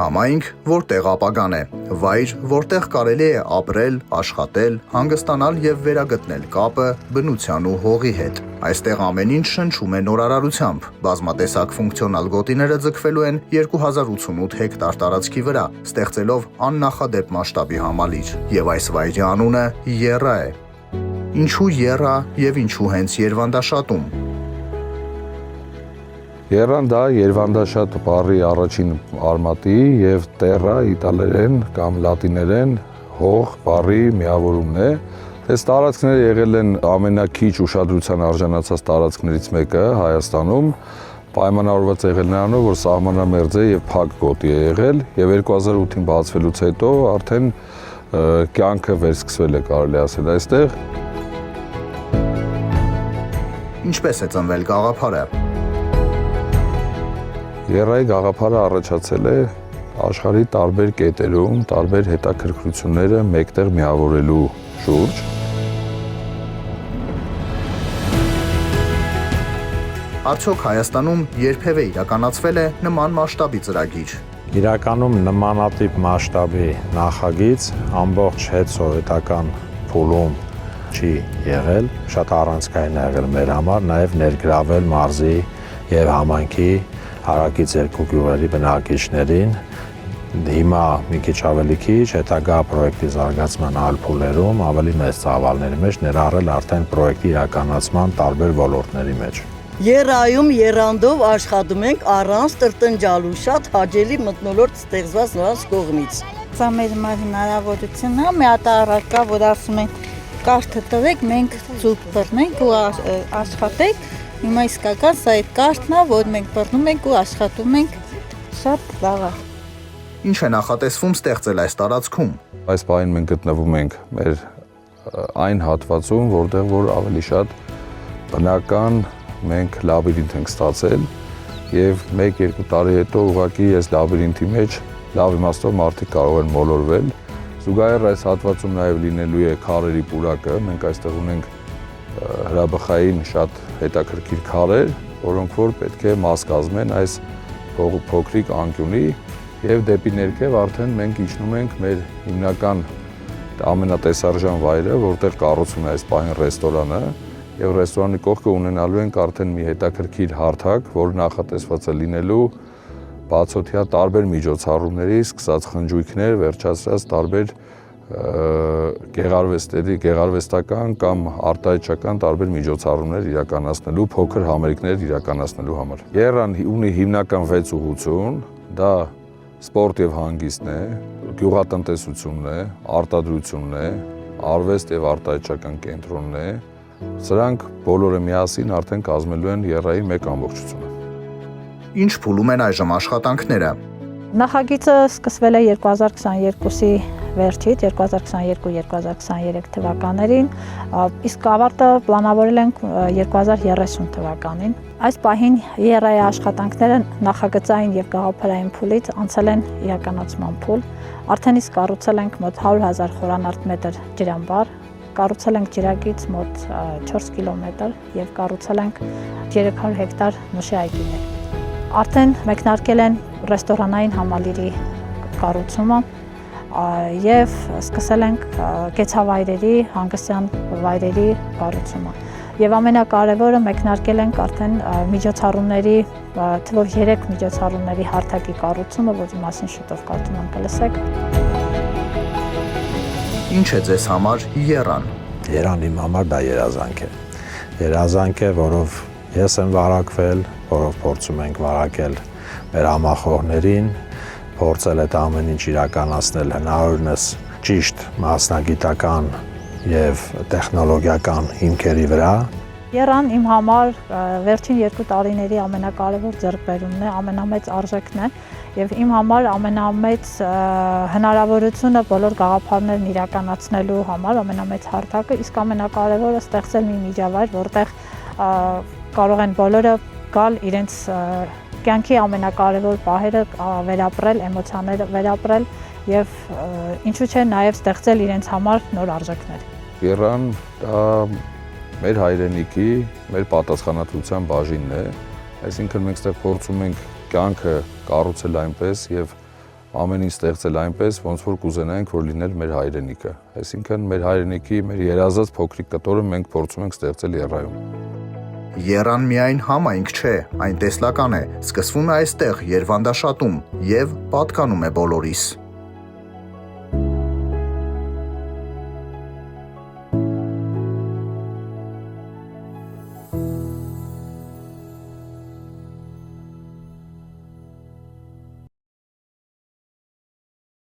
Համայնք, որտեղ ապագան է, վայր, որտեղ կարելի է ապրել, աշխատել, հանգստանալ եւ վերագտնել կապը բնության ու հողի հետ։ Այստեղ ամեն ինչ շնչում է նորարարությամբ։ Բազմատեսակ ֆունկցիոնալ գոտիները ձգվելու են 2088 հեկտար տարածքի վրա, ստեղծելով աննախադեպ մասշտաբի համալիր։ Եվ այս վայրի անունը Եռա է։ Ինչու Եռա եւ ինչու հենց Երվանդաշատում։ Եռան դա Երվանդաշատ բառի առաջին արմատի եւ terra իտալերեն կամ լատիներեն հող բառի միավորումն է։ Այս տարածքները եղել են ամենակիչ ուշադրության արժանացած տարածքներից մեկը Հայաստանում, պայմանավորված եղել նրանով, որ սահմանամերձ է եւ փակ գոտի է եղել եւ 2008-ին բացվելուց հետո արդեն կյանքը վերսկսվել է, կարելի ասել այստեղ։ Ինչպես է ծնվել գաղափարը։ Եռայի գաղափարը առաջացել է աշխարհի տարբեր կետերում, տարբեր հետաքրքրությունները մեկտեղ միավորելու շուրջ։ Արդյոք Հայաստանում երբևէ իրականացվել է նման մասշտաբի ծրագիր։ Իրականում նմանատիպ մասշտաբի նախագիծ ամբողջ հետսովետական փուլում չի եղել, շատ առանցքային է եղել մեր համար, նաև ներգրավել մարզի եւ համայնքի հարակից երկու գյուղերի բնակիչներին, հիմա մի քիչ ավելի քիչ, հետագա պրոյեկտի զարգացման այլ փուլերում ավելի մեծ ծավալների մեջ ներառել արդեն պրոյեկտի իրականացման տարբեր ոլորտների մեջ։ Եռայում եռանդով աշխատում ենք առանց տրտնջալու, շատ հաճելի մթնոլորտ ստեղծված նրանց կողմից։ Սա մեր հնարավորությունն է, մի հատ առարկա, որ ասում են կարգը տվեք, մենք ձուկ բռնենք ու աշխատենք։ Հիմա իսկական սա այդ կարգն է, որ մենք բռնում ենք ու աշխատում ենք, շատ լավ է։ Ինչ է նախատեսվում ստեղծել այս տարածքում։ Այս պահին մենք գտնվում ենք մեր այն հատվածում, որտեղ որ ավելի շատ բնական մենք լաբիրինթ ենք ստացել եւ 1-2 տարի հետո ուղղակի այս լաբիրինթի մեջ լավ իմաստով մարդիկ կարող են մոլորվել։ Զուգահեռ այս հատվածում նաեւ լինելու է քարերի պուրակը, մենք այստեղ ունենք հրաբխային շատ հետաքրքիր քարեր, որոնք որ պետք է մաս կազմեն այս փոքրիկ անկյունի եւ դեպի ներքև արդեն մենք իջնում ենք մեր հիմնական ամենատեսարժան վայրը, որտեղ կառուցվում է այս պահին ռեստորանը եւ ռեստորանի կողքը ունենալու ենք արդեն մի հետաքրքիր հարթակ, որը նախատեսված է լինելու բացօթյա տարբեր միջոցառումների, սկսած խնջույքներ, վերջացրած տարբեր գեղարվեստական կամ արտահայտչական տարբեր միջոցառումներ իրականացնելու, փոքր համերգներ իրականացնելու համար։ Եռան ունի հիմնական 6 ուղղություն, դա սպորտ եւ հանգիստն է, գյուղատնտեսությունն է, արտադրությունն է, արվեստ եւ արտահայտչական կենտրոնն է։ Սրանք բոլորը միասին արդեն կազմելու են Եռայի մեկ ամբողջությունը։ Ինչ փուլում են այժմ աշխատանքները։ Նախագիծը սկսվել է 2022-ի վերջից, 2022-2023 թվականներին, իսկ ավարտը պլանավորել ենք 2030 թվականին։ Այս պահին Եռայի աշխատանքները նախագծային եւ գաղափարային փուլից անցել են իրականացման փուլ։ Արդեն իսկ կառուցել ենք մոտ 100,000 խորանարդ մետր ջրամբար, կառուցել ենք ջրագիծ մոտ 4 կիլոմետր եւ կառուցել ենք 300 հեկտար նշի այգիներ։ Արդեն մեկնարկել են ռեստորանային համալիրի կառուցումը եւ սկսել ենք կեցավայրերի, հանգստյան վայրերի կառուցումը։ Եվ ամենակարևորը մեկնարկել ենք արդեն միջոցառումների, թվով 3 միջոցառումների հարթակի կառուցումը, որի մասին շուտով կարծում եմ կլսեք։ Ինչ է ձեզ համար Եռան։ Եռան իմ համար դա երազանք է։ Երազանք է, որով ես եմ վարակվել, որով փորձում ենք վարակել մեր համախոհներին, փորձել այդ ամեն ինչ իրականացնել հնարավորինս ճիշտ մասնագիտական եւ տեխնոլոգիական հիմքերի վրա։ Եռան իմ համար վերջին 2 տարիների ամենակարևոր ձեռքբերումն է, ամենամեծ արժեքն է եւ իմ համար ամենամեծ հնարավորությունը բոլոր գաղափարներն իրականացնելու համար ամենամեծ հարթակը, իսկ ամենակարևորը ստեղծել մի միջավայր, որտեղ կարող են բոլորը գալ իրենց կյանքի ամենակարևոր պահերը վերապրել, էմոցիաները վերապրել եւ ինչու՞ չէ նաեւ ստեղծել իրենց համար նոր արժեքներ։ Եռան դա մեր հայրենիքի, մեր պատասխանատվության բաժինն է, այսինքն մենք ստեղ փորձում ենք կյանքը կառուցել այնպես եւ ամեն ինչ ստեղծել այնպես, ոնց որ կուզենայինք, որ լիներ մեր հայրենիքը։ Այսինքն մեր հայրենիքի, մեր երազած փոքրիկ կտորը մենք փորձում ենք ստեղծել Եռայում։ Եռան միայն համայնք չէ, այն տեսլական է, սկսվում է այստեղ Երվանդաշատում եւ պատկանում է բոլորիս։